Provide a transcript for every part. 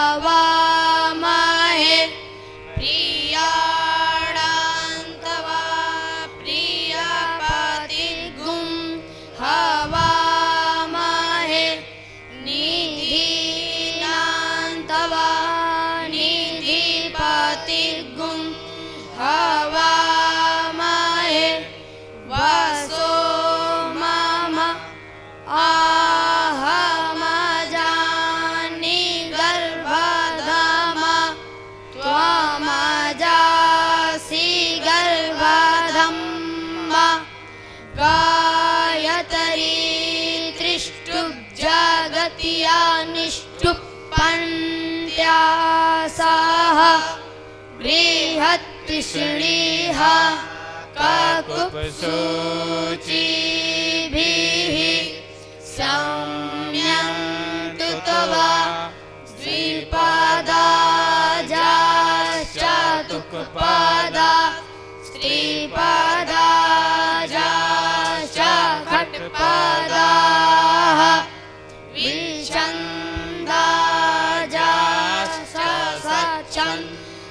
हवामहे प्रियाणान्तवा प्रियपतिगुं हवामहे निधीनान्तवा निधिपतिगुं हवामहे वसो मम आहमजानि गर्भधम त्वमजासि गर्भधम्म गायत्री त्रिष्टुप्जगत्यानिष्टुप्पन्त्यासः बृहत्तिष्णीः ककुप्सुचिभिः सम्यन्तु तवा द्विपदाश्चतुष्पदा स्त्रीपदाश्च खट्पदाः विच्छन्दाश्च सच्छन्दाः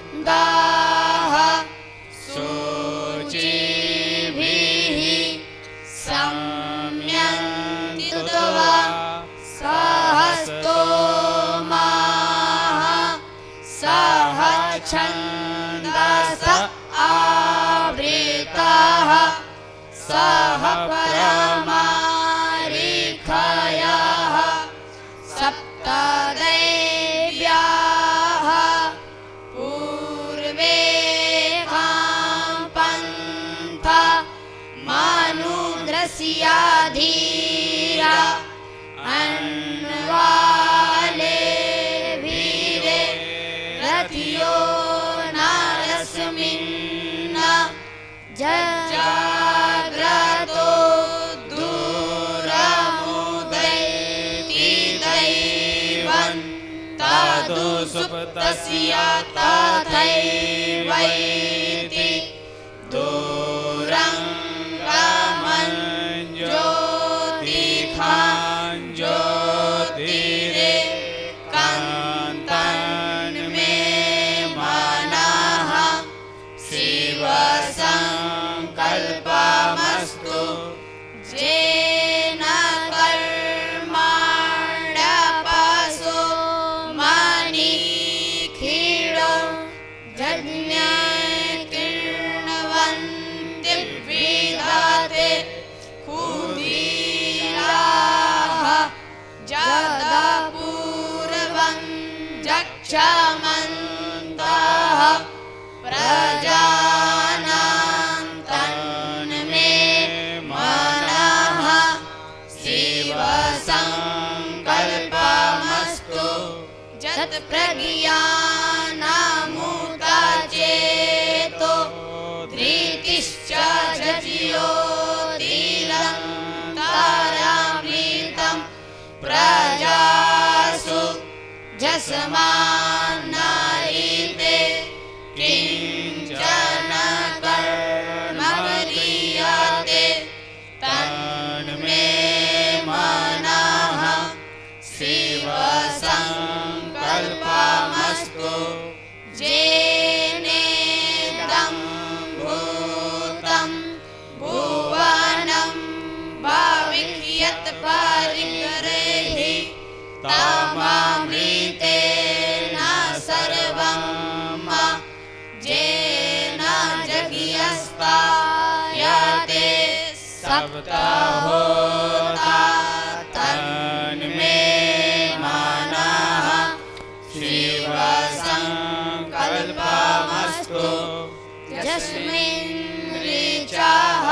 शुचिभिः सम्यन्तु तवा सहस्तोमाः सह छन्दस आवृताः सह परमारिखयाः सप्तदेव्याः पूर्वे पन्था मनुद्रस्याधीरा अन्वाले वीरे रथियो नारस्मिन् जाग्रतो दूरमुदैति दैवं तदु सुप्तस्य तथैवैति दूरं ज्योतिखां ज्योतिरे कान्तन् मे मनः शिवसङ्कल्पमस्तु जेन कर्माण्यपसो मनिखिलो जज्ञकीर्णवन्ति विदते कुदीराः जदपूर्वं जक्षमन्तः प्रजानान्तन्मे मनः शिवसङ्कल्पमस्तु जत्प्रज्ञानमुतचेतो धृतिश्च ज्योतिरन्तरामृतं प्रजासु जस्मान्नरिते किञ्चन कर्म क्रियते तन्मे मनः शिवसङ्कल्पमस्तु जेनेदं भूतं भुवनं भविष्यत् परिग्रहे तममृतेन सर्वं जेन जज्ञस्तायते सप्तहोता तन्मे मनः शिवसङ्कल्पमस्तु यस्मिन् ऋचः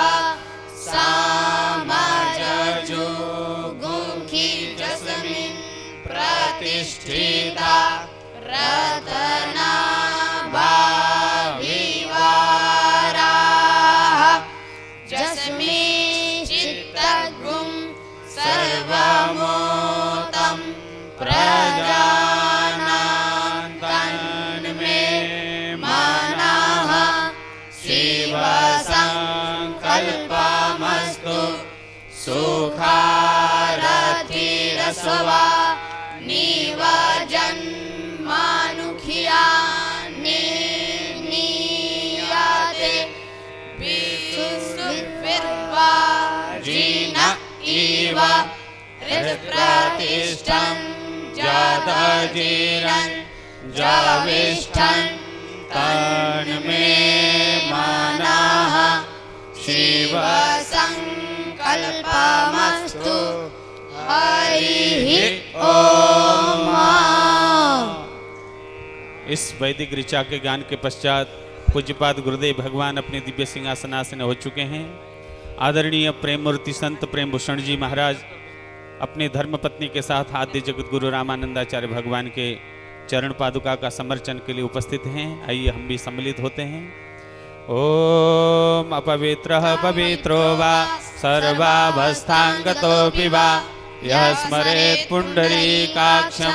सामजजुगुंखि यस्मिन् प्रतिष्ठिता रत्नाभाविवाराः यस्मिन् चित्तगुं सर्वमोतं प्रजानान्तन्मे मनः शिवसङ्कल्पमस्तु सुखारथिरस्वा निवजन्म जाविष्ठं जातजीरं जाविष्ठं तन्मे मनः शिवसंकल्पमस्तु हरिः ओम। इस वैदिक ऋचा के गान के पश्चात पूज्यपाद गुरुदेव भगवान अपने दिव्य सिंहासनासीन हो चुके हैं। आदरणीय प्रेम मूर्ति संत प्रेम भूषण जी महाराज अपने धर्मपत्नी के साथ आद्य जगत गुरु रामानंदाचार्य भगवान के चरण पादुका का समर्चन के लिए उपस्थित हैं। आइए हम भी सम्मिलित होते हैं। ओम अपवित्रः पवित्रो वा सर्वावस्थांगतोऽपि वा यः स्मरेत् पुंडरीकाक्षं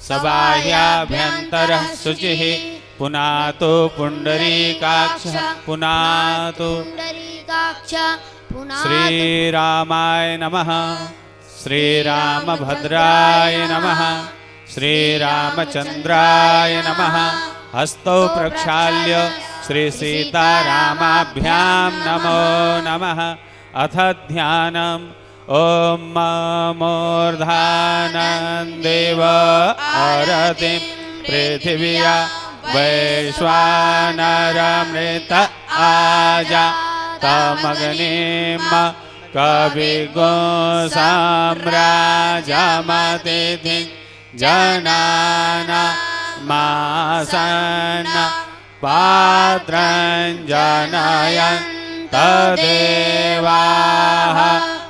सबाह्याभ्यन्तरः शुचिः पुनातो पुंडरीकाक्षः पुनातो श्रीरामाय नमः श्रीरामभद्राय नमः श्रीरामचंद्राय नमः। हस्तौ प्रक्षाल्य श्री सीतारामाभ्यां नमो नमः। अथ ध्यानम् ओम मूर्धानन्देव अरतिं पृथिव्या वैश्वानरमृत आजा तमग्निं कविगो साम्राजमतिथिं जनाना मासन पात्रं जनयन् तदेवाः।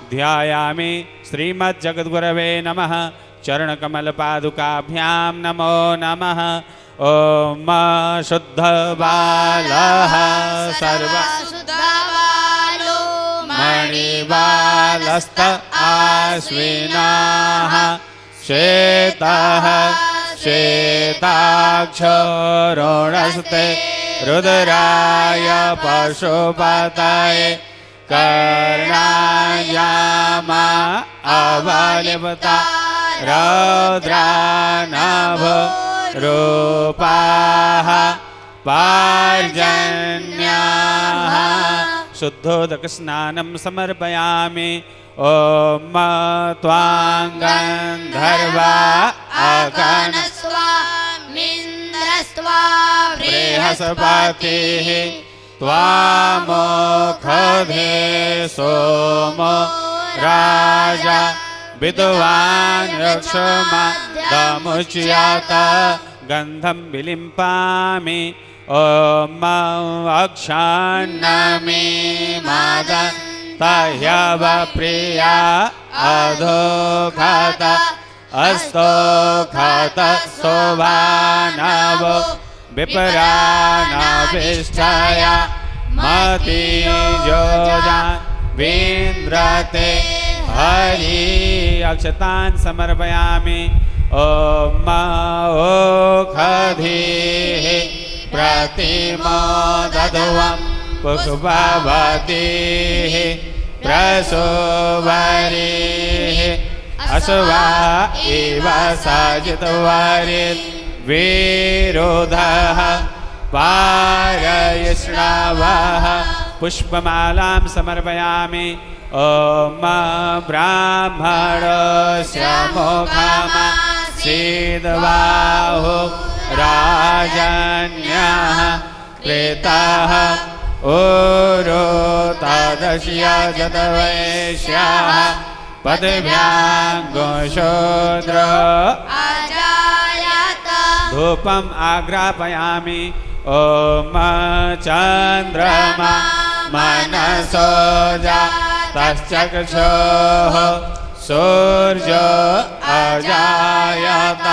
ध्यायामि श्रीमज्जगद्गुरवे नमः चरणकमलपादुकाभ्यां नमो नमः। ओम शुद्धबालः सर्वशुद्धबालो मणिबालस्त आश्विनाः श्वेतः श्वेताक्षरोणस्ते रुद्राय पशुपतये कर्णायामा अवलिप्ता रौद्रानभ रूपाः पार्जन्याः। शुद्धोदक स्नानं समर्पयामि। ओम त्वां गन्धर्वा अगणस्वामिन्द्रस्त्वा बृहस्पतिः त्वामोखधे सोमो राजा विद्वान् यक्षमदमुच्यत गन्धं विलिम्पामि। ओम अक्षान्नमे मादन्तह्यवप्रिया अधोखत अस्तोखत शोभानवो विपरानभिष्ठय मतिजोजान् विन्द्रते हरि। अक्षतान् समर्पयामि। ओम ओखधीः प्रतिमोदध्वं पुष्पवतीः प्रसोवरीः अश्वा इव सजितवरित् विरोधः पारयिष्णवः। पुष्पमालां समर्पयामि। ओम ब्राह्मणस्य मुखमासीद्बाहुः राजन्यः कृतः उरोतदस्य जतवैश्यः पदभ्यां शूद्र अजायत। धूपम् आग्रापयामि। ओम चन्द्रमा मनसो जातश्चक्षुः सूर्यो अजायत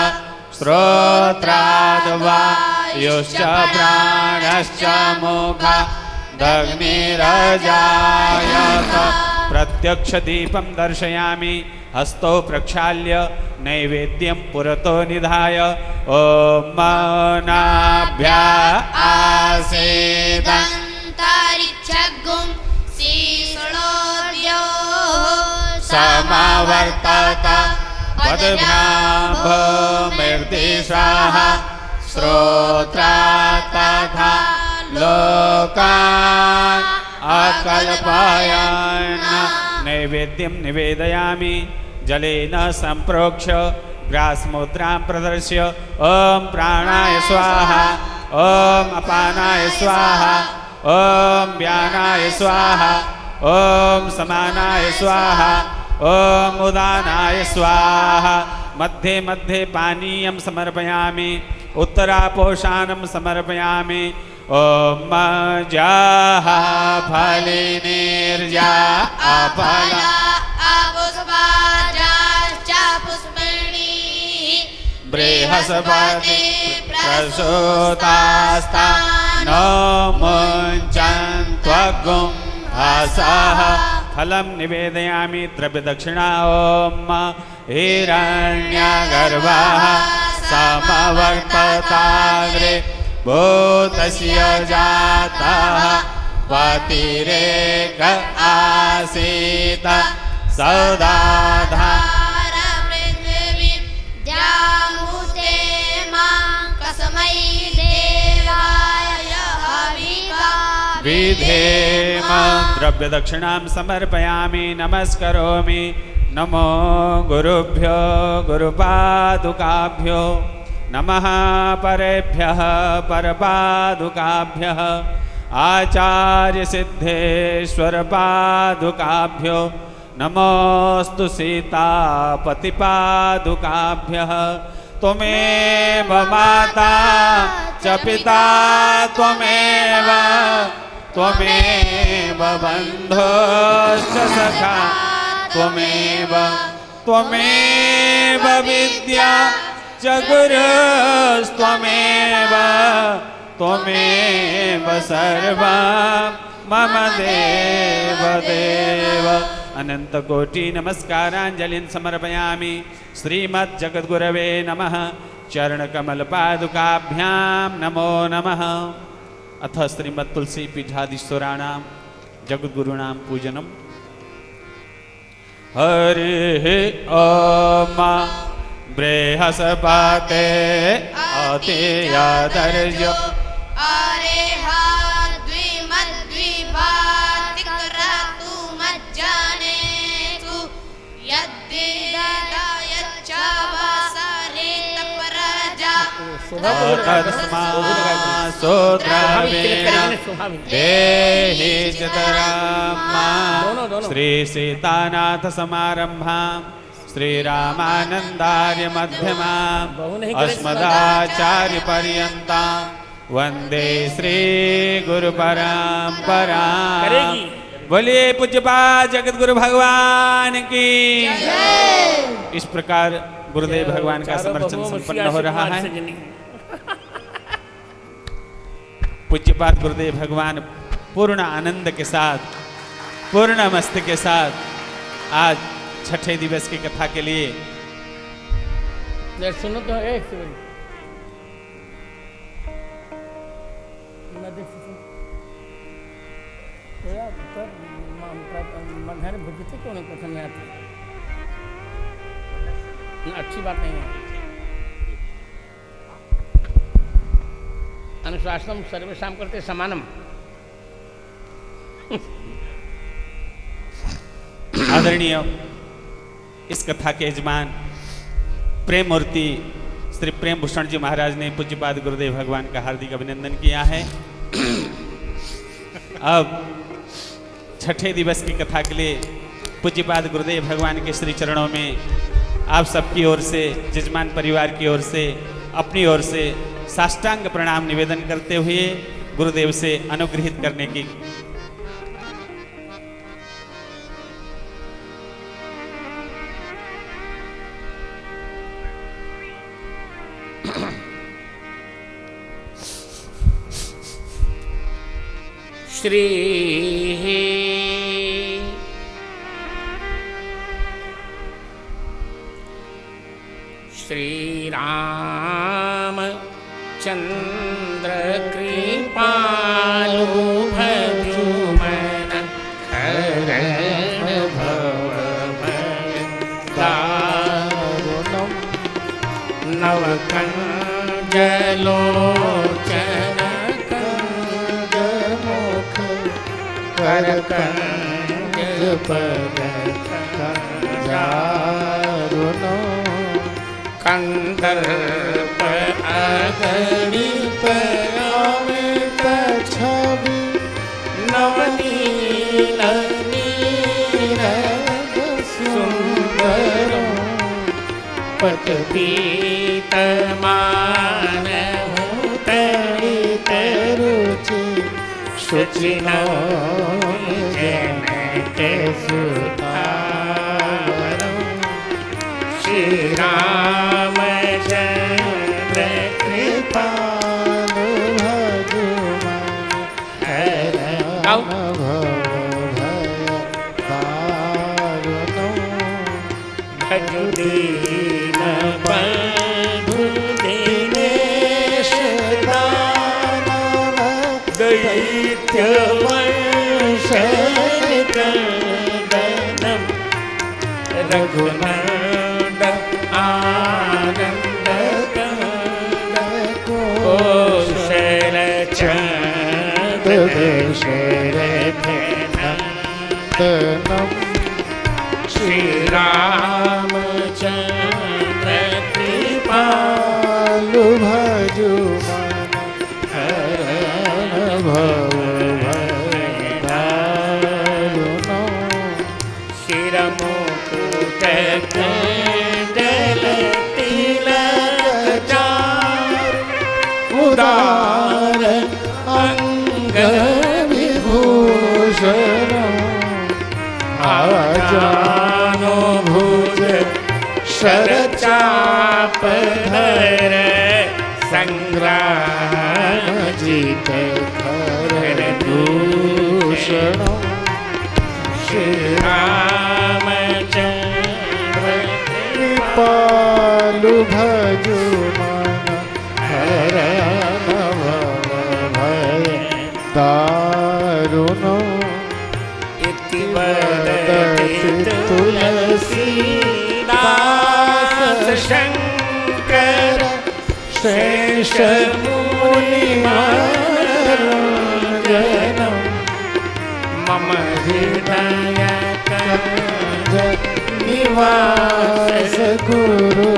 श्रोत्राद्वायुश्च प्राणश्च मुखादग्निरजायत। प्रत्यक्ष दीपं दर्शयामि। हस्तौ प्रक्षाल्य नैवेद्यं पुरतो निधाय। ओम नाभ्या आसेदन्तरिक्षगुं शीर्षोद्योः समावर्तत पदभ्यां भूमिर्दिशाः श्रोत्रात् तथा लोकान् अकल्पयन्। नैवेद्यं निवेदयामि। जलेन सम्प्रोक्ष्य ग्रासमुद्रां प्रदर्श्य ॐ प्राणाय स्वाहा ॐ अपानाय स्वाहा ॐ व्यानाय स्वाहा ॐ समानाय स्वाहा ॐ उदानाय स्वाहा। मध्ये मध्ये पानीयं समर्पयामि उत्तरापोषाणं समर्पयामि ॐ मजाः फलिनीर्जा अफला बृहस्पति प्रसूतास्ता नो मुञ्चन्त्वगुं हसः। फलं निवेदयामि द्रव्यदक्षिणा ॐ हिरण्यगर्भः समवर्तताग्रे भूतस्य जातः पतिरेक आसीत् सौदाधा विधेम द्रव्यदक्षिणां समर्पयामि नमस्करोमि नमो गुरुभ्यो गुरुपादुकाभ्यो नमः परेभ्यः परपादुकाभ्यः आचार्य सिद्धेश्वर पादुकाभ्यो नमोस्तु सीतापतिपादुकाभ्यः। त्वमेव माता च पिता त्वमेव त्वमेव बन्धुश्च सखा त्वमेव त्वमेव विद्या च गुरुस्त्वमेव त्वमेव सर्वं मम देव देव। अनंतकोटि नमस्कारांजलिं समर्पयामि श्रीमद्जगद्गुरवे नमः। चरणकमलपादुकाभ्यां नमो नमः। अथ श्रीमत्तुलसी पीठाधीश्वराणां जगद्गुरूणां पूजनम्। हरिः ॐ बृहस्पते अतियादर्यो देहि चितरामा श्री सीतानाथ समारंभां श्रीरामानंदार्य मध्यमाम् अस्मदाचार्य पर्यन्तां वंदे श्री गुरु परंपराम्। बोलिए पूज्यपाद जगतगुरु भगवान की। इस प्रकार गुरुदेव भगवान का समर्चन संपन्न हो रहा है। पूज्यपाद गुरुदेव भगवान पूर्ण आनंद के साथ पूर्ण मस्ती के साथ आज छठे दिवस की कथा के लिए सुनो तो एक घर भुजते क्यों नहीं पसंद आते? अच्छी बात नहीं है। अनुशासनम सर्वेषां करते समानम। आदरणीय इस कथा के यजमान प्रेम मूर्ति श्री प्रेम भूषण जी महाराज ने पूज्यपाद गुरुदेव भगवान का हार्दिक अभिनंदन किया है। अब छठे दिवस की कथा के लिए पूज्यपाद गुरुदेव भगवान के श्री चरणों में आप सबकी ओर से जजमान परिवार की ओर से अपनी ओर से साष्टांग प्रणाम निवेदन करते हुए गुरुदेव से अनुग्रहित करने की श्री राम चंद्र कृपालु भजुमन हरण भवभयदारुणं नवकंजलोचन कंजमुख करकंज पद कंजारुणं दर्प अगणित अमित छवि नवनील नीरद सुंदरं पटपीतमानमुतलित रुचि शुचिनो जनक सुतावरं श्री रामचंद्र कृपालु भजु दीन बंधु दीनेश दानव दैत्य वंश कंदनम रघुनंद आनंद कौशल चंद दशरथ नंदनम श्री रामचंद्र कृपालु भजु मन हरण भव भय दारुणो शिरमुकुट कुंडल तिलक चारु उदार अंग विभूषणो आजानो भुज शरचाप धर संग्राम जीत खर दूषण श्री रामचंद्र कृपालु भजु मन हरण भव भय दारुणो तुलसीदास शंकर शेष मुनि मनोरंजनम मम हृदय कंज निवास गुरु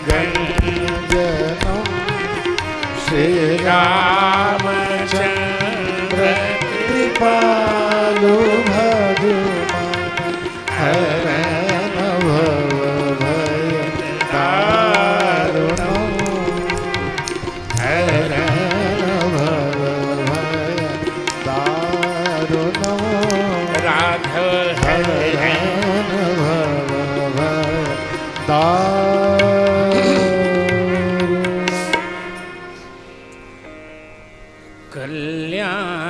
गंजनम श्री रामचंद्र कृपालु भजु मन हरण भव भय दारुणो हरण भव भय दारुणो राघव हरण भव भय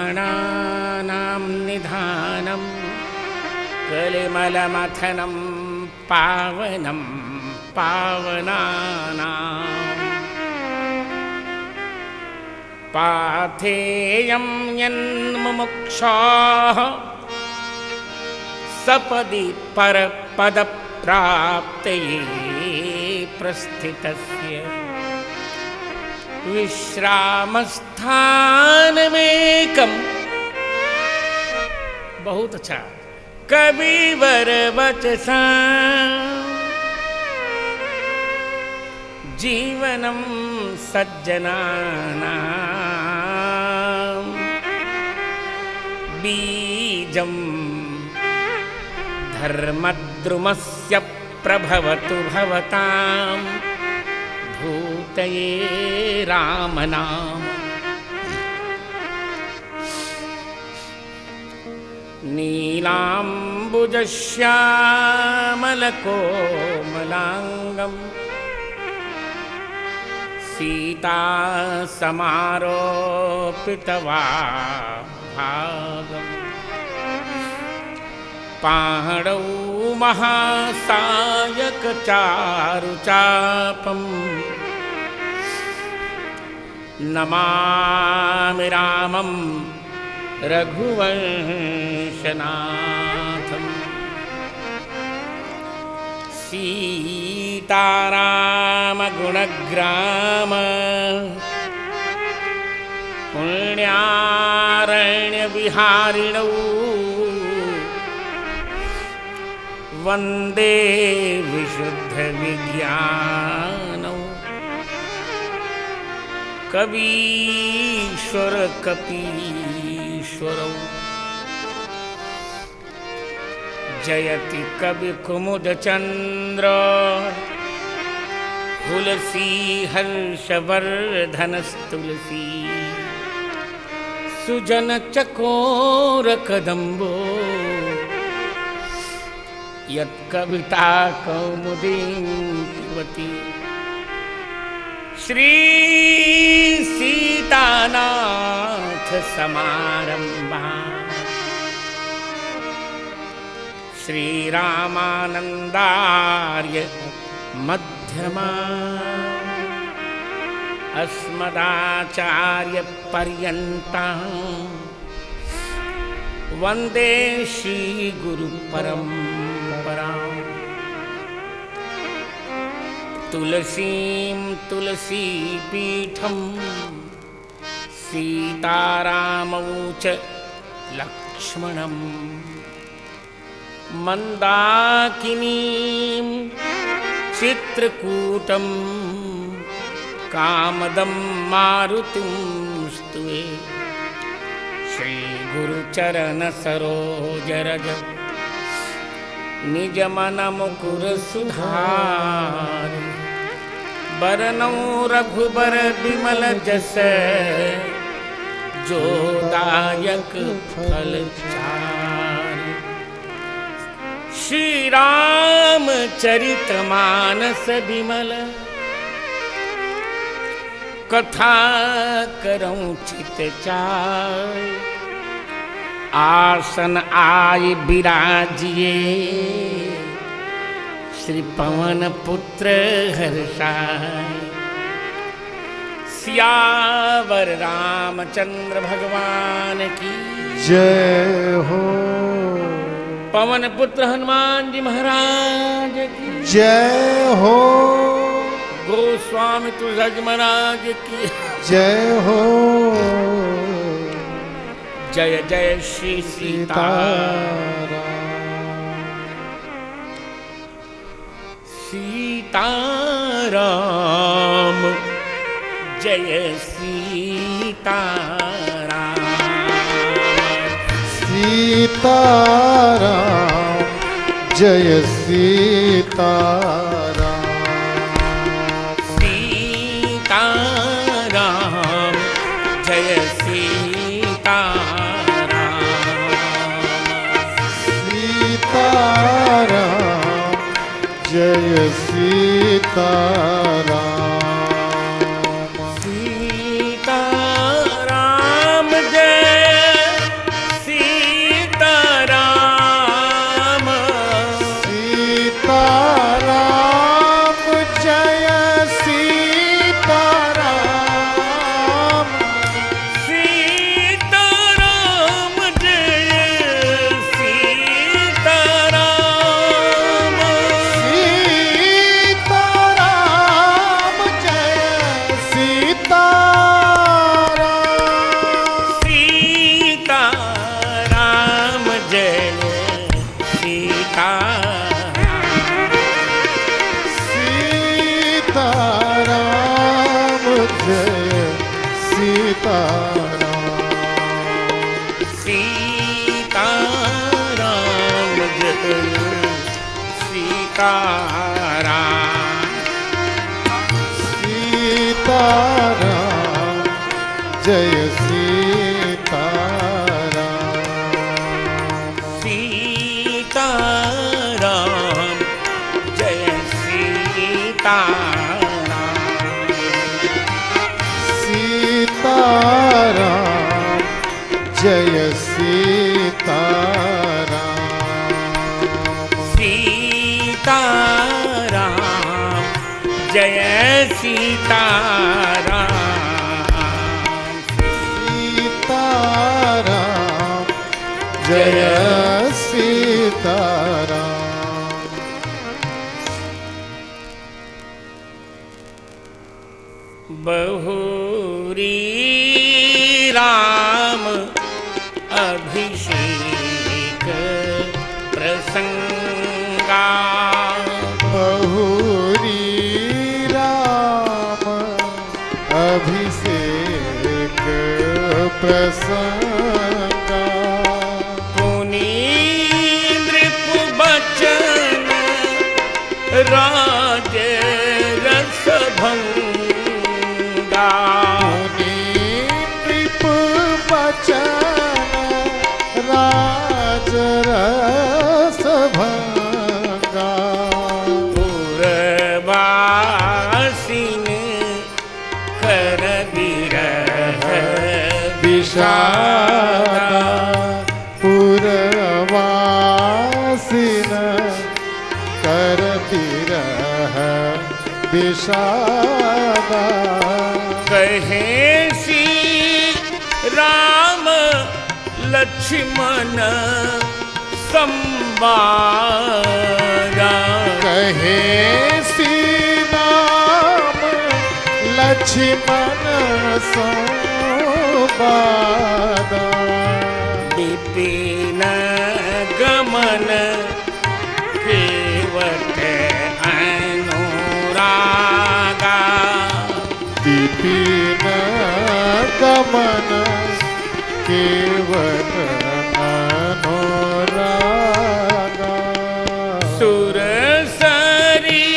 कल्याणानां निधानं कलिमलमथनं पावनं पावनानां पाथेयं यन्मुमुक्षाः सपदि परपदप्राप्तये प्रस्थितस्य विश्रामस्थानमेकं बहुत अच्छा कविवर वचसा जीवनं सज्जनानां बीजं धर्मद्रुमस्य प्रभवतु भवतां भूतये रामनाम नीलाम्बुजश्यामलकोमलाङ्गं सीता समारोपितवाभागं पाणौ महासायकचारुचापं नमामि रामं रघुवंशनाथं सीतारामगुणग्राम पुण्यारण्यविहारिणौ वन्दे विशुद्धविज्ञानौ कवीश्वर कपीश्वरौ जयति कविकुमुदचन्द्र तुलसी हर्षवर्धनस्तुलसी सुजन चकोर कदम्बो यत्कविता कौमुदीवती श्री सीतानाथ समारंभा श्री रामानंदार्य मध्यमा अस्मदाचार्य पर्यन्ता वंदे श्री गुरु परंपरा तुलसीं तुलसी पीठम सीतारामौ च लक्ष्मणं मंदाकिनीं चित्रकूटं कामदं मारुतिं स्तुवे श्री गुरुचरण सरोज रज निज मन मुकुर सुधार बरनौ रघुबर बिमल जस जो दायक फल चार श्री राम चरित मानस बिमल कथा करऊं चित चार आसन आय विराजिए श्री पवन पुत्र हर्षाय सियावर रामचंद्र भगवान की जय हो। पवन पुत्र हनुमान जी महाराज की जय हो। गोस्वामी तुलसी महाराज की जय हो। जय जय श्री सीताराम जय सीताराम सीताराम जय सीताराम सीताराम जय सीताराम जय सीताराम सीताराम जय सीताराम सीताराम जय सीताराम सीताराम जय सीताराम सीताराम जय सीताराम सीताराम जय सीताराम सीताराम जय सीताराम सीताराम जय सीताराम सीताराम जय सीताराम सीताराम जय सीताराम सीताराम जय सीताराम सीताराम जय सीताराम बहुरी राम अभिषेक प्रसंगा पुरी राम अभिषेक प्रसंगा नृप बचन राज रस भंगा नृप बचन राज रस भंगा पुरवासिन कर विरह विषादा पुरवासिन कर विरह विषादा कहे श्री राम लक्ष्मण संवादा कहे श्री राम लक्ष्मण संवादा विपिन गमन केवट अनुरागा विपिन गमन केवल मनोरागा सुरसरी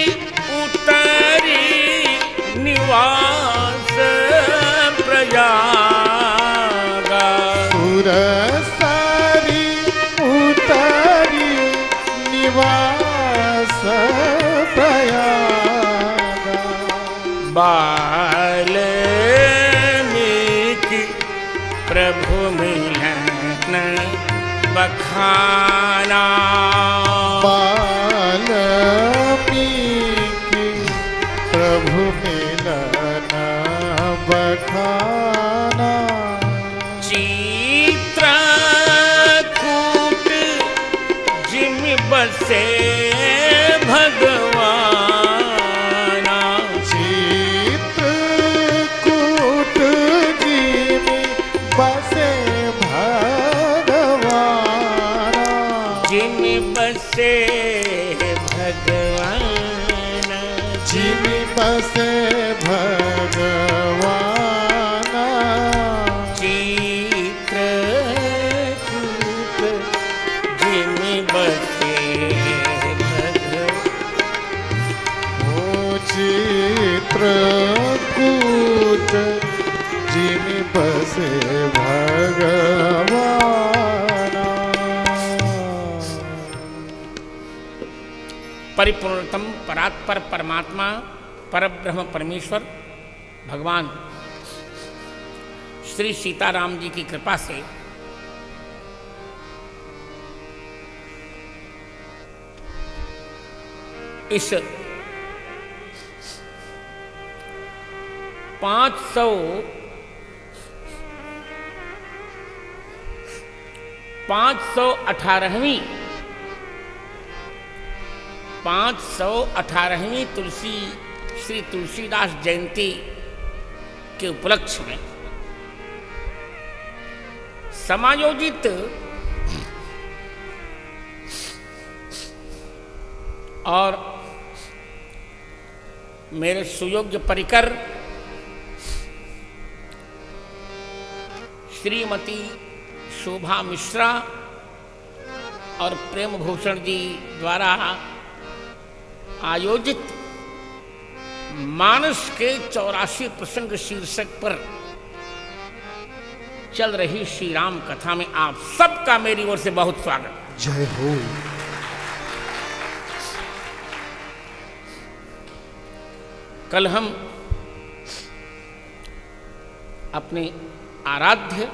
उतरी निवास प्रयागा सुरसरी उतरी निवास प्रयागा वाल्मीकि प्रभु मिलन बखाना वाल्मीकि प्रभु मिलन बखाना चित्रकूट जिम बसे भगवाना चित्रकूट जिम बसे भगवाना जिम बसे भगवान जिम बसे भगवाना चित्रकूट जिम बसे भगवान ओ चित्रकूट जिम बसे भगवाना परिपूर्णतम परात्पर परमात्मा परब्रह्म परमेश्वर भगवान श्री सीताराम जी की कृपा से इस 518वीं तुलसी श्री तुलसीदास जयंती के उपलक्ष्य में समायोजित और मेरे सुयोग्य परिकर श्रीमती शोभा मिश्रा और प्रेम भूषण जी द्वारा आयोजित मानस के 84 प्रसंग शीर्षक पर चल रही श्री राम कथा में आप सबका मेरी ओर से बहुत स्वागत। जय हो। कल हम अपने आराध्य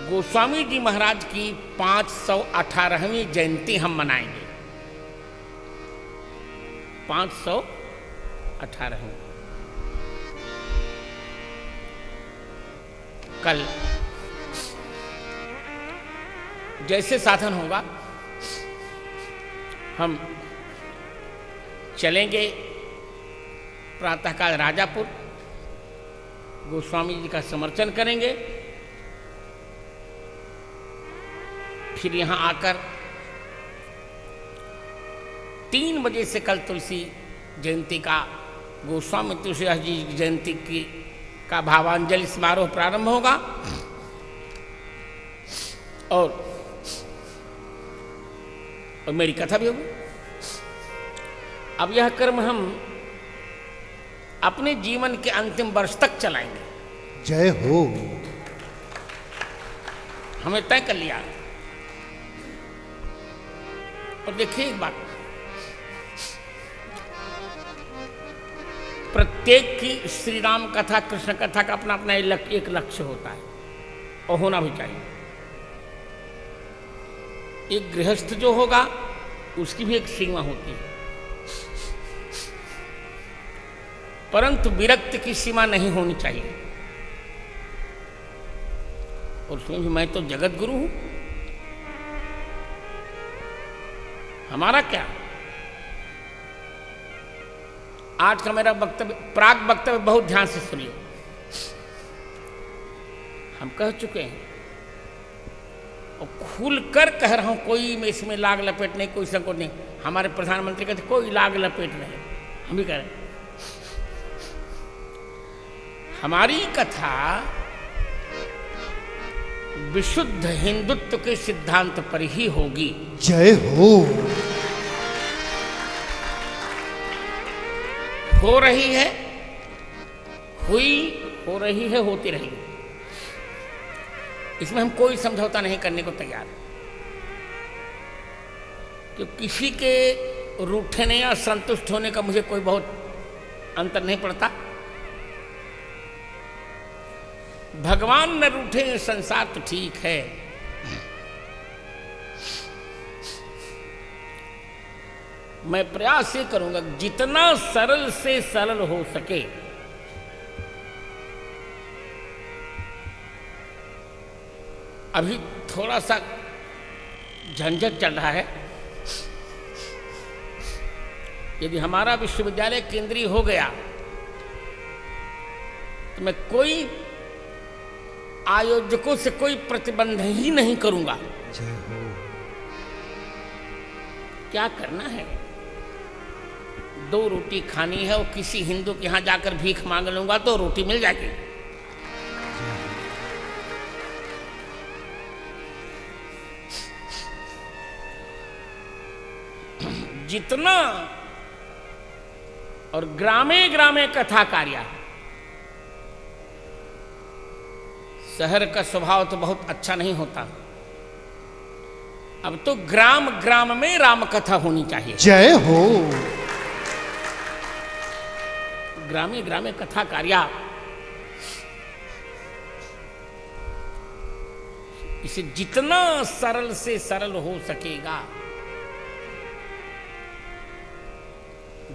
गोस्वामी जी महाराज की 518वीं जयंती हम मनाएंगे। 518वीं कल जैसे साधन होगा हम चलेंगे प्रातःकाल राजापुर, गोस्वामी जी का समर्चन करेंगे, फिर यहाँ आकर 3 बजे से कल तुलसी जयंती का गोस्वामी तुलसीदास जी की जयंती की का भावांजलि समारोह प्रारंभ होगा और मेरी कथा भी होगी। अब यह कर्म हम अपने जीवन के अंतिम वर्ष तक चलाएंगे। जय हो। हमें तय कर लिया। और देखिए एक बात, प्रत्येक की श्री राम कथा कृष्ण कथा का अपना अपना एक लक्ष्य होता है और होना भी चाहिए। एक गृहस्थ जो होगा उसकी भी एक सीमा होती है, परंतु विरक्त की सीमा नहीं होनी चाहिए। और उसमें भी मैं तो जगत गुरु हूं, हमारा क्या। आज का मेरा वक्तव्य, प्राग वक्तव्य बहुत ध्यान से सुनिए। हम कह चुके हैं और खुलकर कह रहा हूं, कोई में इसमें लाग लपेट नहीं, कोई संकोच नहीं। हमारे प्रधानमंत्री कहते कोई लाग लपेट नहीं, हम भी कह रहे हैं हमारी कथा विशुद्ध हिंदुत्व के सिद्धांत पर ही होगी। जय हो। हो रही है, हुई, हो रही है, होती रहेगी। इसमें हम कोई समझौता नहीं करने को तैयार, तो किसी के रूठने या संतुष्ट होने का मुझे कोई बहुत अंतर नहीं पड़ता। भगवान न रूठे संसार तो ठीक है। मैं प्रयास ये करूंगा जितना सरल से सरल हो सके अभी थोड़ा सा झंझट चल रहा है। यदि हमारा विश्वविद्यालय केंद्रीय हो गया तो मैं कोई आयोजकों से कोई प्रतिबंध ही नहीं करूंगा। जय हो। क्या करना है, 2 रोटी खानी है और किसी हिंदू के यहां जाकर भीख मांग लूंगा तो रोटी मिल जाएगी। जितना और ग्रामे ग्रामे कथा कार्य। शहर का स्वभाव तो बहुत अच्छा नहीं होता, अब तो ग्राम ग्राम में राम कथा होनी चाहिए। जय हो। ग्रामे ग्रामे कथा कार्य, इसे जितना सरल से सरल हो सकेगा,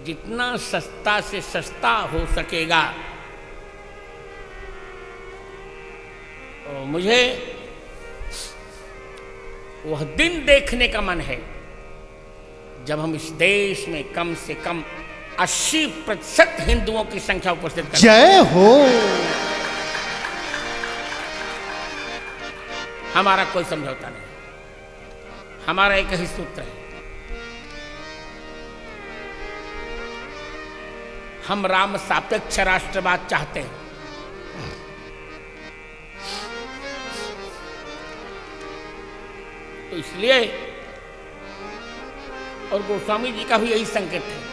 जितना सस्ता से सस्ता हो सकेगा। और मुझे वह दिन देखने का मन है जब हम इस देश में कम से कम 80% हिंदुओं की संख्या उपस्थित करें। जय हो। हमारा कोई समझौता नहीं, हमारा एक ही सूत्र है, हम राम सापेक्ष राष्ट्रवाद चाहते हैं। तो इसलिए, और गोस्वामी जी का भी यही संकेत है,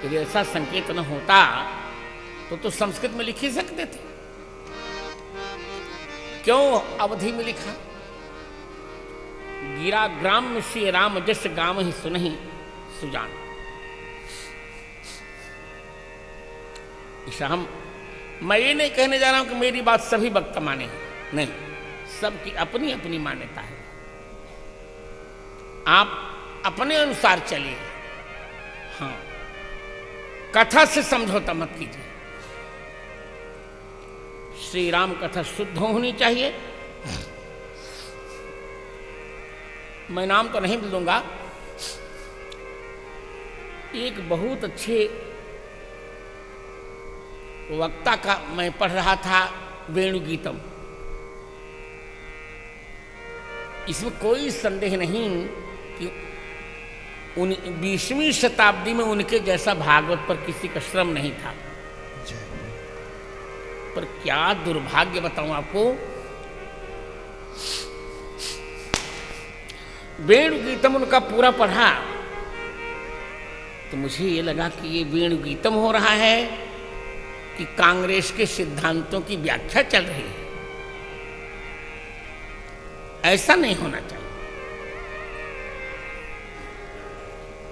यदि ऐसा संकेत न होता तो संस्कृत में लिख ही सकते थे। क्यों अवधि में लिखा? गिरा ग्राम श्री राम जस गाम ही सुनहि सुजान। मैं ये नहीं कहने जा रहा हूं कि मेरी बात सभी वक्त माने, नहीं, सबकी अपनी अपनी मान्यता है। आप अपने अनुसार चलिए, हाँ, कथा से समझौता मत कीजिए। श्री राम कथा शुद्ध होनी चाहिए। मैं नाम तो नहीं लूंगा, एक बहुत अच्छे वक्ता का मैं पढ़ रहा था, वेणुगीतम। इसमें कोई संदेह नहीं कि उन 20वीं शताब्दी में उनके जैसा भागवत पर किसी का श्रम नहीं था। जय हो। पर क्या दुर्भाग्य बताऊं आपको, वेणु गीतम उनका पूरा पढ़ा तो मुझे ये लगा कि ये वेणु गीतम हो रहा है कि कांग्रेस के सिद्धांतों की व्याख्या चल रही है। ऐसा नहीं होना चाहिए।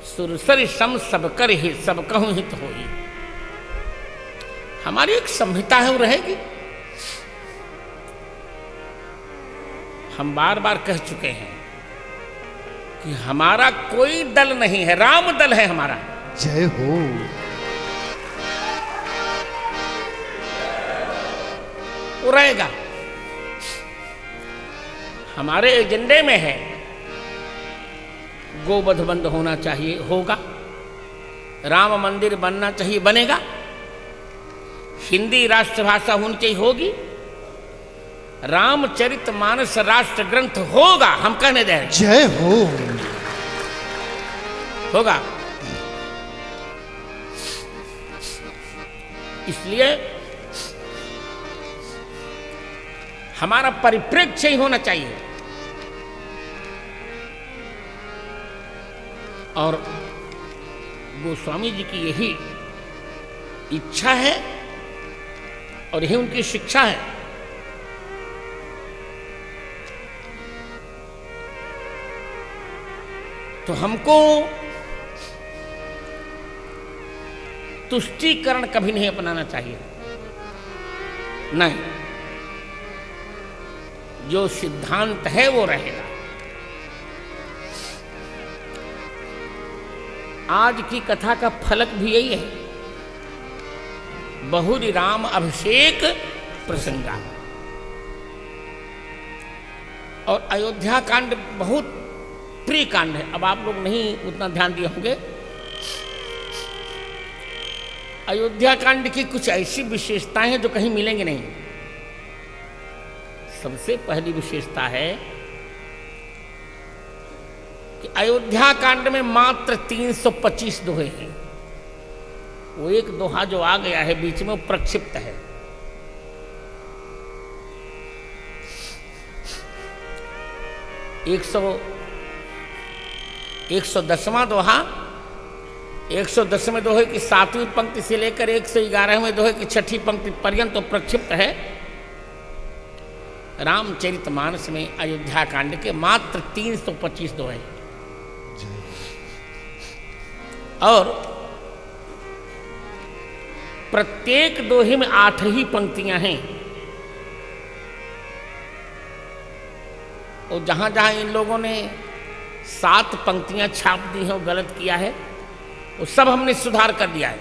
सुरसर सम सबकर हित, सब कहूं हित होई। हमारी एक संहिता है, वो रहेगी। हम बार बार कह चुके हैं कि हमारा कोई दल नहीं है, राम दल है हमारा। जय हो। वो रहेगा। हमारे एजेंडे में है गोवध बंद होना चाहिए, होगा। राम मंदिर बनना चाहिए, बनेगा। हिंदी राष्ट्रभाषा होनी चाहिए, होगी। रामचरितमानस राष्ट्र ग्रंथ होगा, हम कहने दे रहे हैं। जय हो। होगा। इसलिए हमारा परिप्रेक्ष्य ही होना चाहिए। और गोस्वामी जी की यही इच्छा है और यही उनकी शिक्षा है। तो हमको तुष्टीकरण कभी नहीं अपनाना चाहिए। नहीं, जो सिद्धांत है वो रहेगा। आज की कथा का फलक भी यही है, बहुरी राम अभिषेक प्रसंगा। और अयोध्या कांड बहुत प्रिय कांड है। अब आप लोग नहीं उतना ध्यान दिए होंगे। अयोध्या कांड की कुछ ऐसी विशेषताएं हैं जो कहीं मिलेंगी नहीं। सबसे पहली विशेषता है कि अयोध्या कांड में मात्र 325 दोहे हैं। वो एक दोहा जो आ गया है बीच में, वो प्रक्षिप्त है। एक सौ 110वां दोहा, 110वें दोहे की 7वीं पंक्ति से लेकर 111वें दोहे की 6ठी पंक्ति पर्यंत तो प्रक्षिप्त है। रामचरितमानस में अयोध्या कांड के मात्र 325 दोहे और प्रत्येक दोहे में 8 ही पंक्तियां हैं। और जहां जहां इन लोगों ने 7 पंक्तियां छाप दी हैं, वो गलत किया है, वो सब हमने सुधार कर दिया है।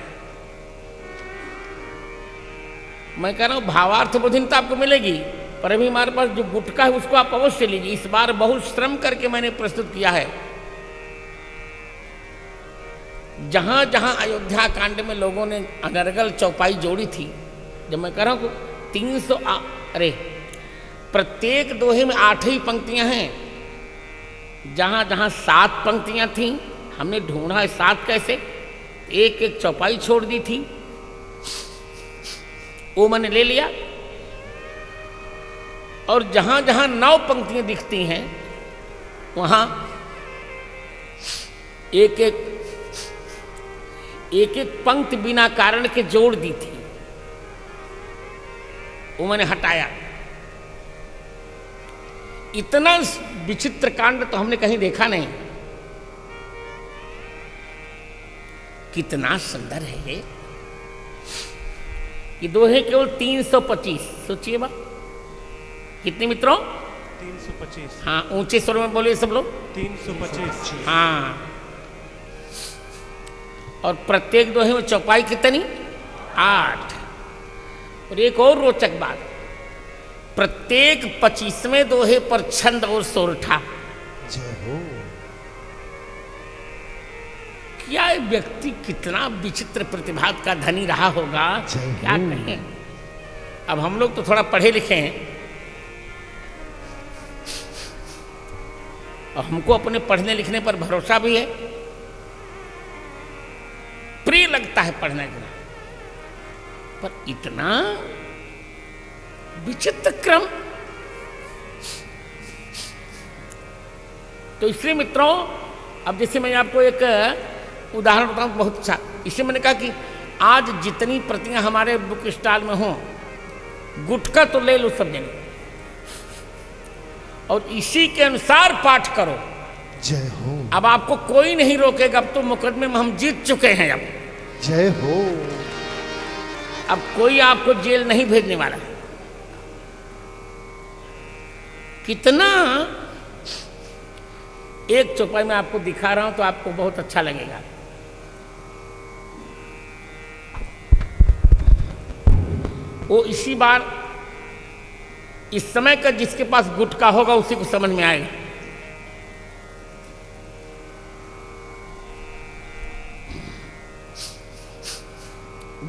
मैं कह रहा हूं भावार्थ बोधिनता आपको मिलेगी, पर अभी हमारे पास जो गुटका है उसको आप अवश्य लीजिए। इस बार बहुत श्रम करके मैंने प्रस्तुत किया है। जहां जहां अयोध्या कांड में लोगों ने अनर्गल चौपाई जोड़ी थी, जब मैं कह रहा हूं 300 प्रत्येक दोहे में 8 ही पंक्तियां हैं। जहां जहां 7 पंक्तियां थीं, हमने ढूंढा है 7 कैसे, एक एक चौपाई छोड़ दी थी, वो मैंने ले लिया। और जहां जहां 9 पंक्तियां दिखती हैं, वहां एक एक पंक्ति बिना कारण के जोड़ दी थी, वो मैंने हटाया। इतना विचित्र कांड तो हमने कहीं देखा नहीं। कितना सुंदर है ये कि दोहे केवल 325। सोचिए बा, कितने मित्रों? 325। हाँ, ऊंचे स्वर में बोलिए सब लोग। 325। हाँ। और प्रत्येक दोहे में चौपाई कितनी? 8। और एक और रोचक बात, प्रत्येक 25वें दोहे पर छंद और सोरठा। जय हो। क्या ये व्यक्ति कितना विचित्र प्रतिभा का धनी रहा होगा, क्या कहें। अब हम लोग तो थोड़ा पढ़े लिखे हैं और हमको अपने पढ़ने लिखने पर भरोसा भी है। लगता है पढ़ने को, पर इतना विचित्र क्रम। तो इसलिए मित्रों, अब जैसे मैं आपको एक उदाहरण बताऊं बहुत अच्छा। इसलिए मैंने कहा कि आज जितनी प्रतियां हमारे बुक स्टॉल में हों, गुटखा तो ले लो सब जने, और इसी के अनुसार पाठ करो। जय हो। अब आपको कोई नहीं रोकेगा। अब तो मुकदमे में हम जीत चुके हैं। अब जय हो। अब कोई आपको जेल नहीं भेजने वाला। कितना एक चौपाई में आपको दिखा रहा हूं तो आपको बहुत अच्छा लगेगा। वो इसी बार इस समय का जिसके पास गुटखा होगा उसी को समझ में आएगा।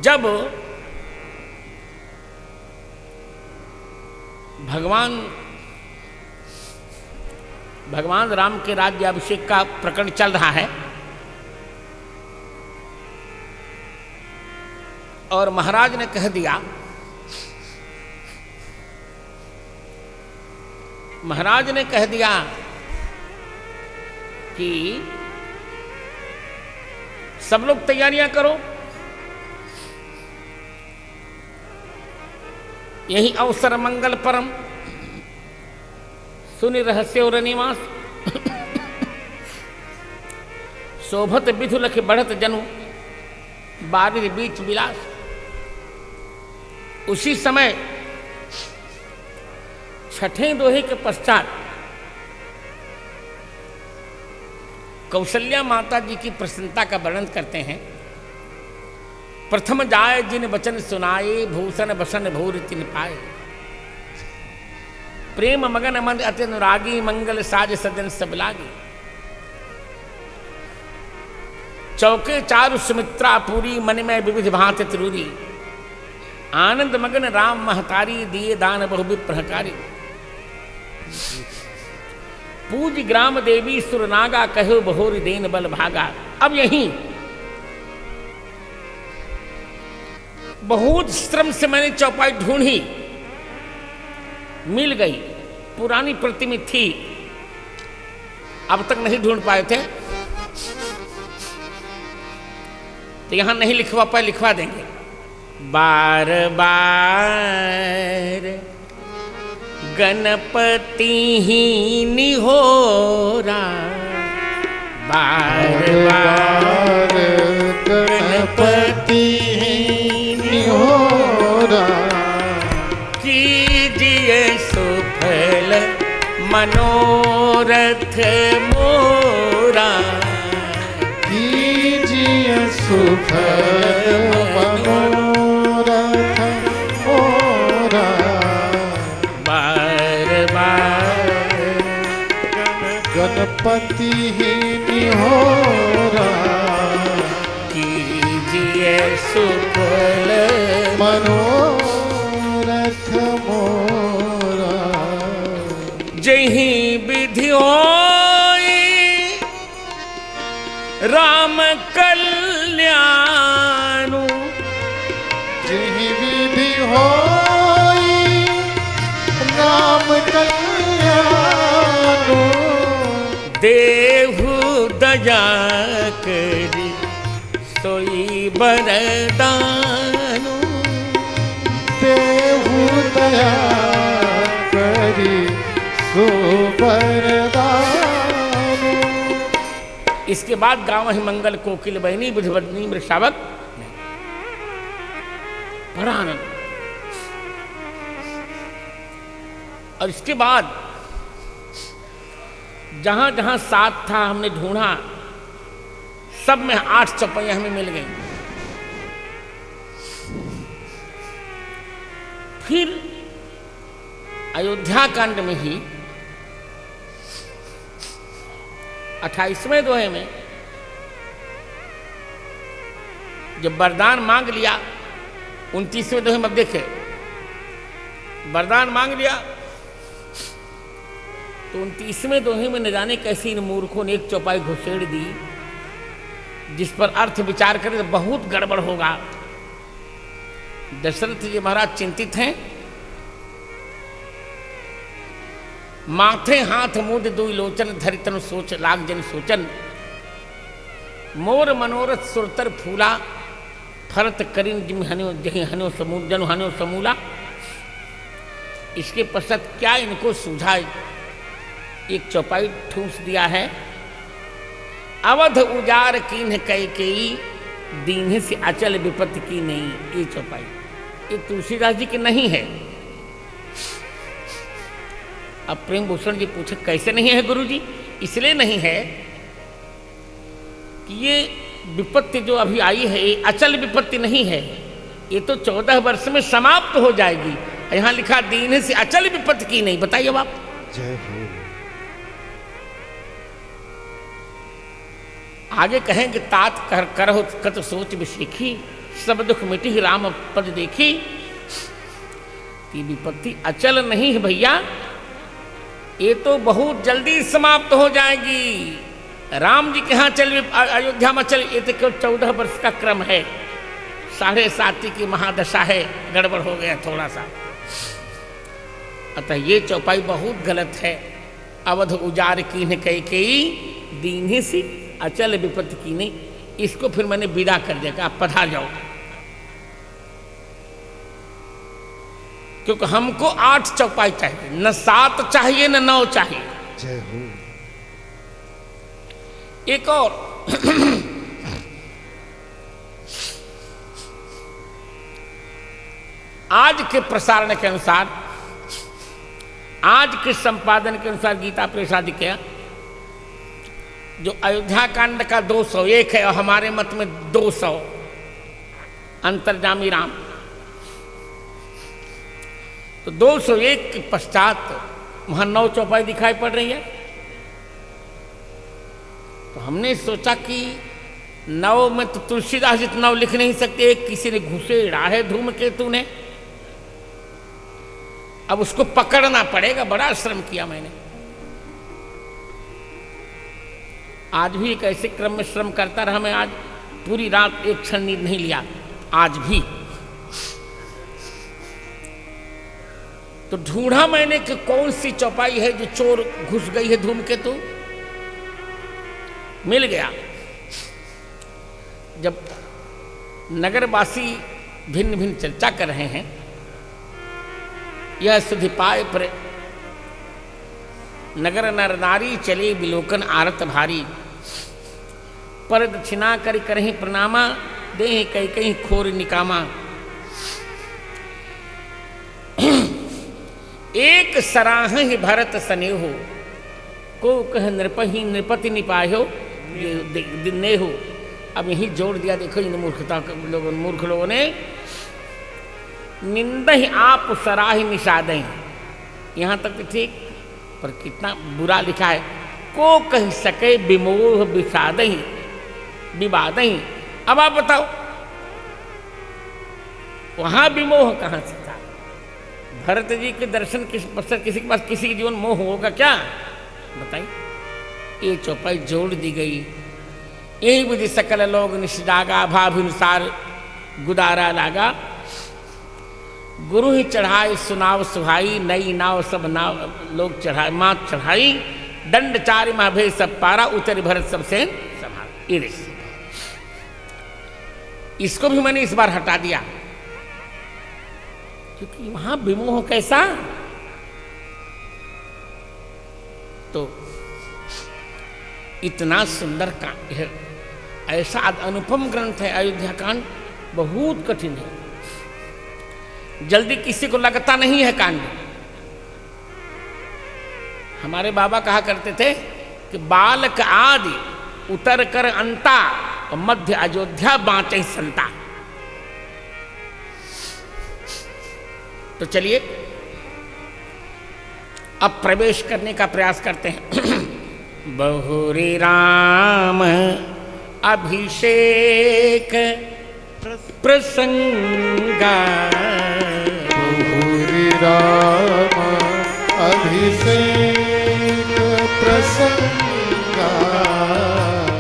जब भगवान राम के राज्याभिषेक का प्रकरण चल रहा है और महाराज ने कह दिया, कि सब लोग तैयारियां करो, यही अवसर मंगल परम, सुनि रहस्य और निवास, शोभत विधुलख बढ़त जनु, बारिर बीच विलास। उसी समय छठे दोहे के पश्चात कौशल्या माता जी की प्रसन्नता का वर्णन करते हैं। प्रथम जाय जिन वचन सुनाए, भूषण बसन भूर तिन पाए, प्रेम मगन मन अति अनुरागी, मंगल साज सजन सब लागी। चौके चारु सुमित्रा पूरी, मन में विविध भांति त्रूरी, आनंद मगन राम महतारी, दिए दान बहु विप्रहकारी। पूज ग्राम देवी सुरनागा, कहो बहोर देन बल भागा। अब यहीं बहुत श्रम से मैंने चौपाई ढूंढी, मिल गई। पुरानी प्रति में थी, अब तक नहीं ढूंढ पाए थे, तो यहां नहीं लिखवा पाए, लिखवा देंगे। बार बार गणपति ही निहोरा, बार बार गणपति निहोरा, कीजिए सुफल मनोरथ मोरा, कीजिए सुफल मनोरथ मोरा। बार बार गणपति ही निहोरा, कीजिए सुफल मनोरथ मोरा। जही विधि होई राम कल्याणु, जही विधि होई राम कल्याणु, देहु दया करी सोई बरदानु, देहु दया करी सो बरदानु। इसके बाद गाँव ही मंगल कोकिल बहनी बुझबदनी मृषावक, बड़ा आनंद। और इसके बाद जहां जहां साथ था हमने ढूंढा, सब में 8 चौपाइयां हमें मिल गई। फिर अयोध्या कांड में ही 28वें दोहे में जब वरदान मांग लिया, 29वें दोहे में अब देखे, वरदान मांग लिया तो 29वें दोहे में न जाने कैसी इन मूर्खों ने एक चौपाई घुसेड़ दी जिस पर अर्थ विचार करें तो बहुत गड़बड़ होगा। दशरथ जी महाराज चिंतित हैं। माथे हाथ मुद दुई लोचन धरि तनु सोच लाग जन सोचन, मोर मनोरथ सुरतर फूला फरत करिन जिम हन्यो जहि हन्यो समूल जनु हन्यो समूला। इसके पश्चात क्या इनको सूझा, एक चौपाई ठूस दिया है। अवध उजार कीन्ह कैकेयी, दीन्ह से अचल विपत्ति की नहीं। ये चौपाई ये तुलसीदास जी की नहीं है। अब प्रेम भूषण जी पूछे कैसे नहीं है गुरुजी? इसलिए नहीं है कि ये विपत्ति जो अभी आई है ये अचल विपत्ति नहीं है, ये तो 14 वर्ष में समाप्त हो जाएगी। यहां लिखा दीन से अचल विपत्ति की नहीं। बताइए अब आप। जय हो। आगे कहेंगे तात कर करहो कत सोच विशेखी, सब दुख मिटी राम पद देखी। ये विपत्ति अचल नहीं है भैया, ये तो बहुत जल्दी समाप्त हो जाएगी। राम जी के यहाँ चल अयोध्या में चल, ये तो केवल 14 वर्ष का क्रम है। 7.5 की महादशा है, गड़बड़ हो गया थोड़ा सा। अतः ये चौपाई बहुत गलत है। अवध उजार कीन्ह कैकेयी, दीन्ह सी अचल विपत्ति की नहीं। इसको फिर मैंने विदा कर दिया कि आप पधार जाओ, क्योंकि हमको 8 चौपाई चाहिए, न 7 चाहिए न 9 चाहिए। जय हो। एक और आज के प्रसारण के अनुसार, आज के संपादन के अनुसार गीता प्रसादिका जो अयोध्या कांड का 201 है और हमारे मत में 200 अंतर्जामी राम, तो 201 के पश्चात वहां 9 चौपाई दिखाई पड़ रही है। तो हमने सोचा कि 9 में तो तुलसीदास जी 9 लिख नहीं सकते, किसी ने घुसेड़ा है धूमकेतु ने, अब उसको पकड़ना पड़ेगा। बड़ा श्रम किया मैंने। आज भी एक ऐसे क्रम में श्रम करता रहा मैं। आज पूरी रात एक क्षण नींद नहीं लिया आज भी। तो ढूंढा मैंने कि कौन सी चौपाई है जो चोर घुस गई है धूमकेतु। मिल गया। जब नगरवासी भिन्न भिन्न चर्चा कर रहे हैं, यह सुधि पाए पर नगर नर नारी चले विलोकन आरत भारी, पर दक्षिणा कर करहि प्रणामा, दे कई कई खोर निकामा। एक सराह भरत स्नेहो, को कह नृपहि नृपति निपाहो ने हो। अब यही जोड़ दिया। देखो इन मूर्खता लोगों, मूर्ख लोगों ने, निंदहि आप सराहि निषादहि, यहाँ तक तो ठीक, पर कितना बुरा लिखा है। को कह सके विमोह विषादहि विवादहि। अब आप बताओ वहां विमोह कहां से था? भरत जी के दर्शन किसी के पास किसी के जीवन मोह होगा क्या? बताइए। ये चौपाई जोड़ दी गई। यही विधि सकल लोग निषदागा, भाभिनुसार गुदारा लागा। गुरु ही चढ़ाए सुनाव सुहाई, नई नाव सब नाव लोग चढ़ाए, मात चढ़ाई। दंड चारि महाभे सब पारा, उतर भरत सबसे संभाल। ये देखिए, इसको भी मैंने इस बार हटा दिया, क्योंकि वहां विमोह कैसा। तो इतना सुंदर का ऐसा अनुपम ग्रंथ है अयोध्या कांड, बहुत कठिन है। जल्दी किसी को लगता नहीं है कांड। हमारे बाबा कहा करते थे कि बालक आदि उतर कर अंता, और मध्य अयोध्या बाँचे संता। तो चलिए अब प्रवेश करने का प्रयास करते हैं। बहुरी राम अभिषेक प्रसंगा, बहुरी राम अभिषेक प्रसंगा,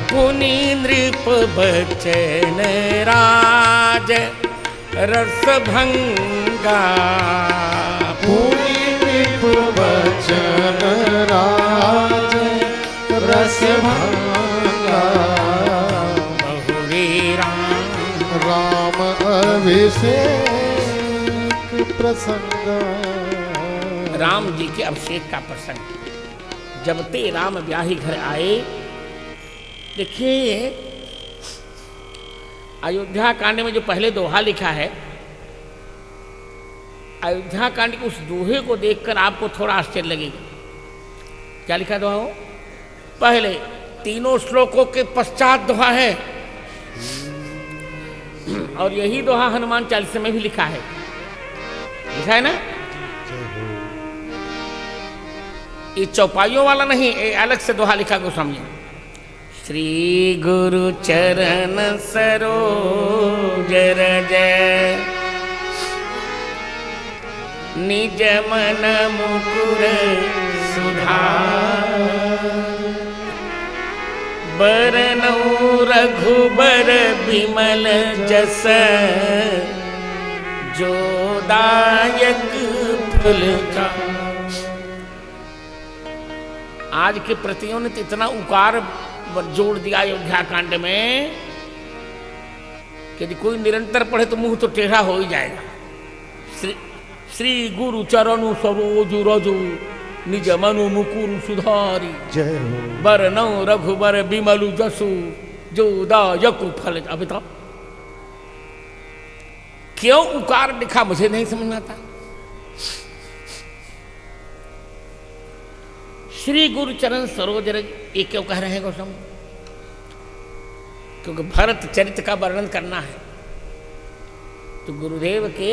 पुनि नृप विप बचन राज रस भंगा पुनि विप बचन राज रस भंगा बहुरी राम अभिषेक प्रसंग राम जी के अभिषेक का प्रसंग। जब ते राम ब्याही घर आए, देखिए अयोध्या कांड में जो पहले दोहा लिखा है, अयोध्या कांड के उस दोहे को देखकर आपको थोड़ा आश्चर्य लगेगा। क्या लिखा दोहा हो? पहले तीनों श्लोकों के पश्चात दोहा है, और यही दोहा हनुमान चालीसा में भी लिखा है। लिखा है ना? ये चौपाइयों वाला नहीं, ये अलग से दोहा लिखा को समझे। श्री गुरु चरण सरोज रज निज मन मुकुर सुधार बरनौ रघुबर बिमल जस जो दायक फल का। आज के प्रतियों ने तो इतना उकार जोड़ दिया अयोध्या कांड में कि यदि कोई निरंतर पढ़े तो मुंह तो टेढ़ा हो ही जाएगा। श्री गुरु चरणु सरोज रजु निज मनु मुकुर सुधारी जय हो बरनौ रघुबर बिमलु जसु जो दायकु फल। अभी तो क्यों उकार लिखा मुझे नहीं समझ में आता। श्री गुरु चरण सरोज रज, ये क्यों कह रहे हैं गौतम? क्योंकि भरत चरित्र का वर्णन करना है तो गुरुदेव के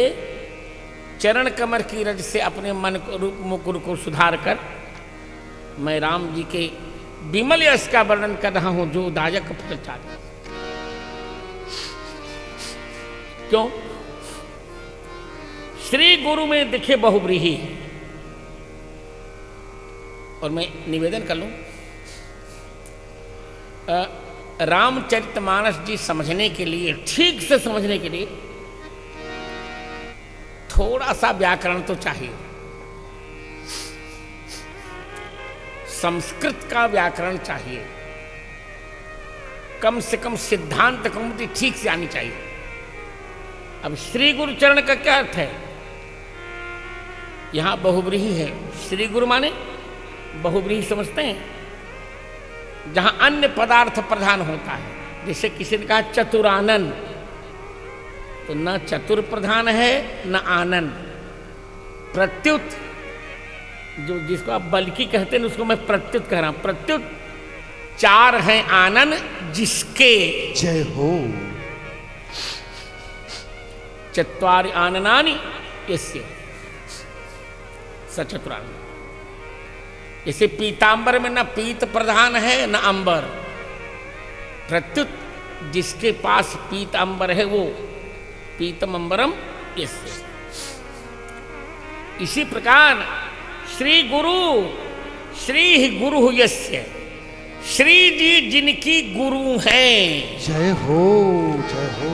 चरण कमर की रज से अपने मन को मुकुर को सुधार कर मैं राम जी के विमल यश का वर्णन कर रहा हूं जो दायक फल चाहे। क्यों? श्री गुरु में दिखे बहुब्रीही है। और मैं निवेदन कर लूं, रामचरितमानस जी समझने के लिए, ठीक से समझने के लिए थोड़ा सा व्याकरण तो चाहिए। संस्कृत का व्याकरण चाहिए, कम से कम सिद्धांत कौमुदी ठीक से आनी चाहिए। अब श्री गुरु चरण का क्या अर्थ है? यहां बहुब्रीही है। श्री गुरु माने बहुब्रीही समझते हैं, जहां अन्य पदार्थ प्रधान होता है। जैसे किसी ने कहा चतुरानन, तो न चतुर प्रधान है न आनन। प्रत्युत, जो जिसको आप बल्कि कहते हैं उसको मैं प्रत्युत कह रहा हूं। प्रत्युत चार हैं आनन जिसके। जय हो चत्वारि आननानि यस्य सचतुरानन। जैसे पीतांबर में न पीत प्रधान है न अंबर। प्रत्युत जिसके पास पीतांबर है वो पीतम अंबरम यस्य। इसी प्रकार श्री गुरु, श्री गुरु यस्य, श्री जी जिनकी गुरु हैं। जय हो जय हो।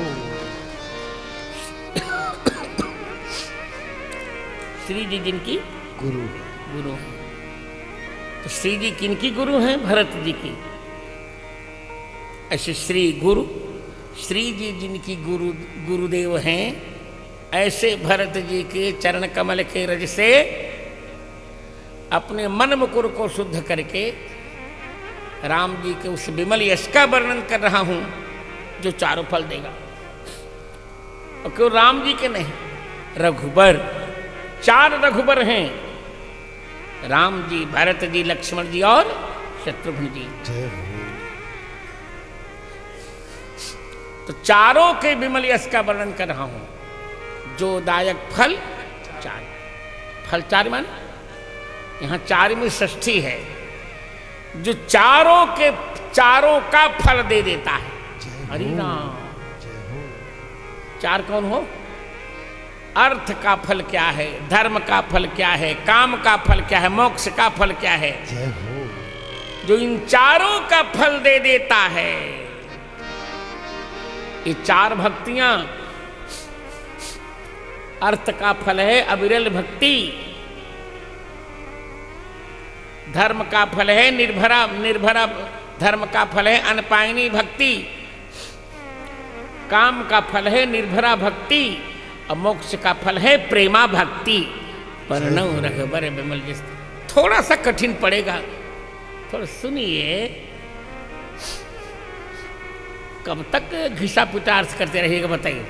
श्री जी जिनकी गुरु गुरु हैं। तो श्री जी किनकी गुरु हैं? भरत जी की। ऐसे श्री गुरु, श्री जी जिनकी गुरुदेव हैं, ऐसे भरत जी के चरण कमल के रज से अपने मन मुकुर को शुद्ध करके राम जी के उस विमल यश का वर्णन कर रहा हूं जो चारों फल देगा। और क्यों राम जी के नहीं, रघुबर, चार रघुबर हैं, राम जी, भरत जी, लक्ष्मण जी और शत्रुघ्न जी। जय हो। तो चारों के विमल यश का वर्णन कर रहा हूं जो दायक फल चार। फल चार माने यहां चार में षष्ठी है, जो चारों का फल दे देता है। हरि राम। चार कौन हो? अर्थ का फल क्या है, धर्म का फल क्या है, काम का फल क्या है, मोक्ष का फल क्या है। जय हो। जो इन चारों का फल दे देता है ये 4 भक्तियां अर्थ का फल है अविरल भक्ति, धर्म का फल है निर्भरा धर्म का फल है अनपायनी भक्ति, काम का फल है निर्भरा भक्ति और मोक्ष का फल है प्रेमा भक्ति। वर्णव रघुबर विमल जिस, थोड़ा सा कठिन पड़ेगा, थोड़ा सुनिए। कब तक घिसा पिटा अर्थ करते रहिएगा बताइए।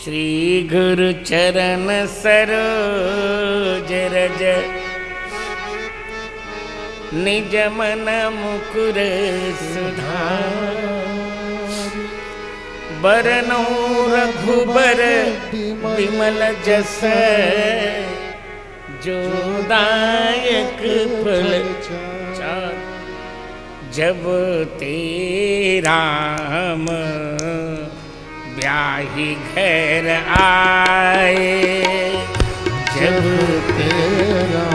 श्री गुरु चरण सरोज रज निज मन मुकुर सुधार, बरनौ रघुबर विमल जस जो दायक फल चार। जब तेरा राम ब्याही घर आए, जब तेरा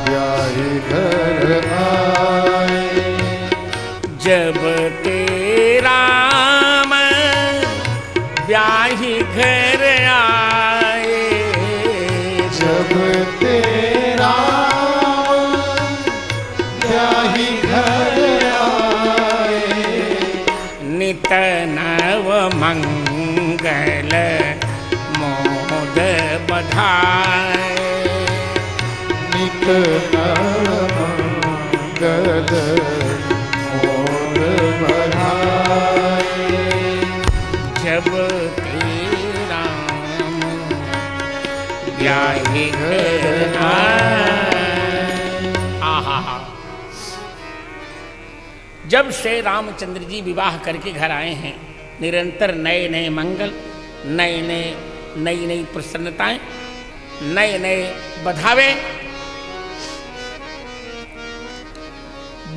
ब्याही घर आए, जब तेरा राम ब्याही घर आए, जब तेरा ब्याही घर आए, नित नव मंगल मोद बधाए, नित नव मंगल मोद बधाए, जब तेरा राम ब्याही घर आए। आहा, जब से रामचंद्र जी विवाह करके घर आए हैं, निरंतर नए नए मंगल, नई नई प्रसन्नताएं, नए नए बधावे।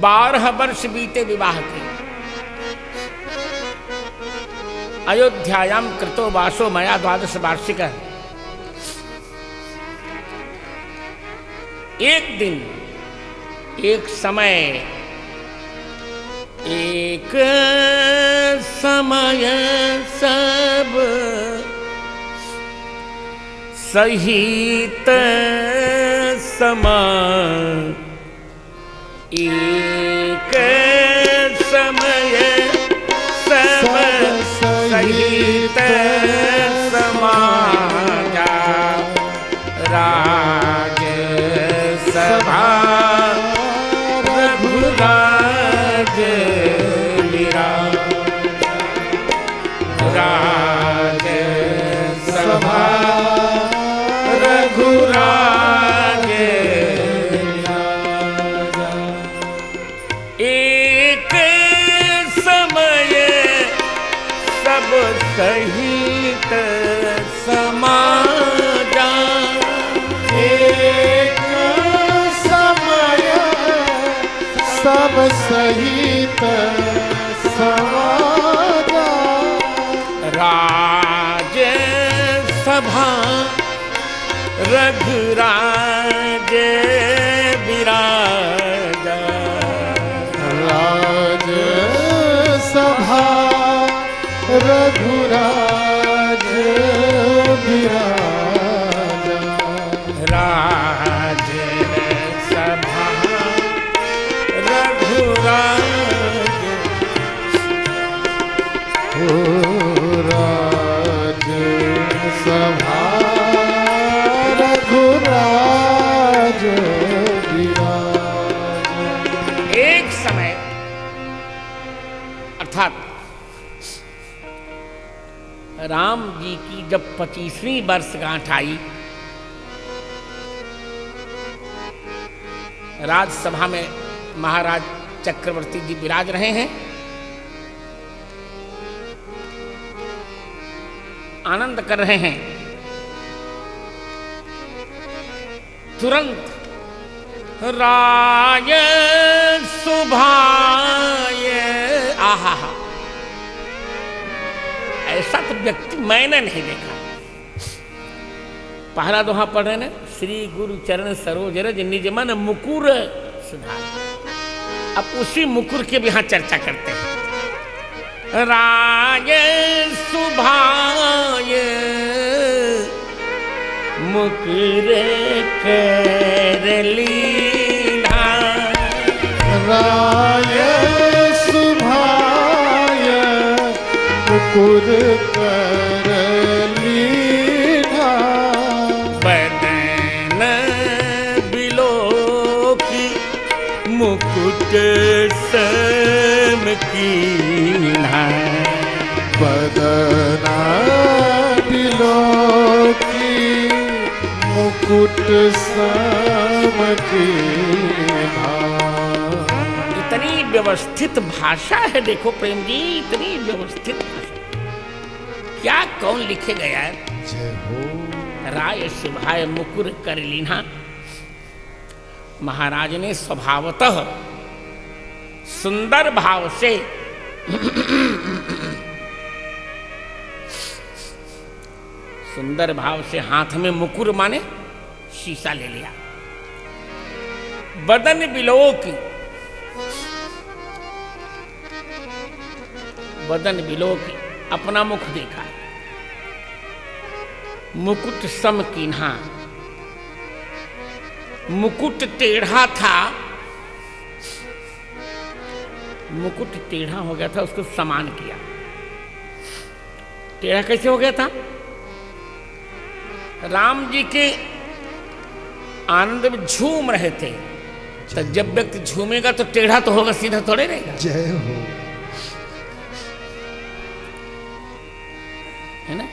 12 वर्ष बीते विवाह के। अयोध्यायाम कृतो वासो मया 12 वार्षिक। एक दिन, एक समय, एक समय सब सहित समय, एक समय सब सहित समाजा, राज सभा रघुराज विराज, राज सभा रघुराज विराज। एक समय सब सहित समाजा, एक समय सब सहित समाजा, राज सभा रघुराज विराजा, राज सभा रघुराज विराजा, राज सभा रघुराज, ओ राज सभा रघुराज विराजा। एक समय अर्थात राम जी की जब 25वीं वर्षगांठ आई, राजसभा में महाराज चक्रवर्ती जी विराज रहे हैं, आनंद कर रहे हैं। तुरंत राय सुभाय, आहा, ऐसा तो व्यक्ति मैंने नहीं देखा। पहला दोहा पढ़ रहे ना, श्री गुरु चरण सरोज रज निज मन मुकुर सुधार। अब उसी मुकुर के भी यहां चर्चा करते हैं। राय सुभाय मुकुर करलीना राय सुभाय मुकुर करलीना बदन बिलोकी मुकुट सम कीन्हा बदना बिलोकी मुकुट सम कीन्हा। इतनी व्यवस्थित भाषा है, देखो प्रेम जी, इतनी व्यवस्थित भाषा क्या कौन लिखे गया है। जय हो राय सुभाय मुकुर करलीना, महाराज ने स्वभावतः सुंदर भाव से सुंदर भाव से हाथ में मुकुर माने शीशा ले लिया। बदन बिलोकी, बदन बिलोकी अपना मुख देखा। मुकुट सम कीन्हा, मुकुट टेढ़ा था, मुकुट टेढ़ा हो गया था, उसको समान किया। टेढ़ा कैसे हो गया था? राम जी के आनंद में झूम रहे थे, तो जब व्यक्ति झूमेगा तो टेढ़ा तो होगा, सीधा थोड़े रहेगा, जय हो है ना।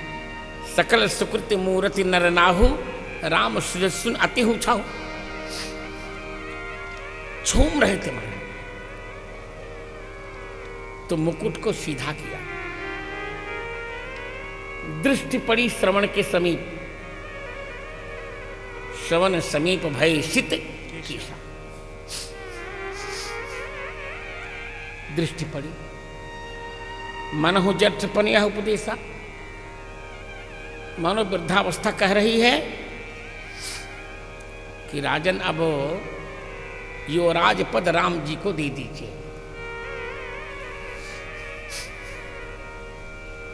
सकल सुकृति मूर्ति नर नाहु, राम सुन अति हूँ छाऊ। झूम रहे थे महाराज, तो मुकुट को सीधा किया। दृष्टि पड़ी श्रवण के समीप, श्रवण समीप भय सित कीसा। दृष्टि पड़ी, मनहु जठपन यह उपदेशा, मानो वृद्धावस्था कह रही है कि राजन अब युवराज पद राम जी को दे दीजिए।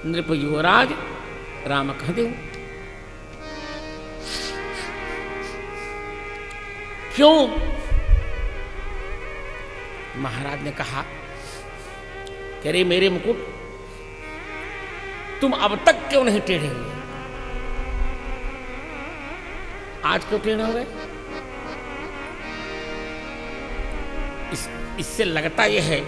नृप युवराज राम कह दे। क्यों? महाराज ने कहा कि अरे मेरे मुकुट, तुम अब तक क्यों नहीं टेढ़े हुए? आज क्यों टेढ़े हो गए? इससे लगता यह है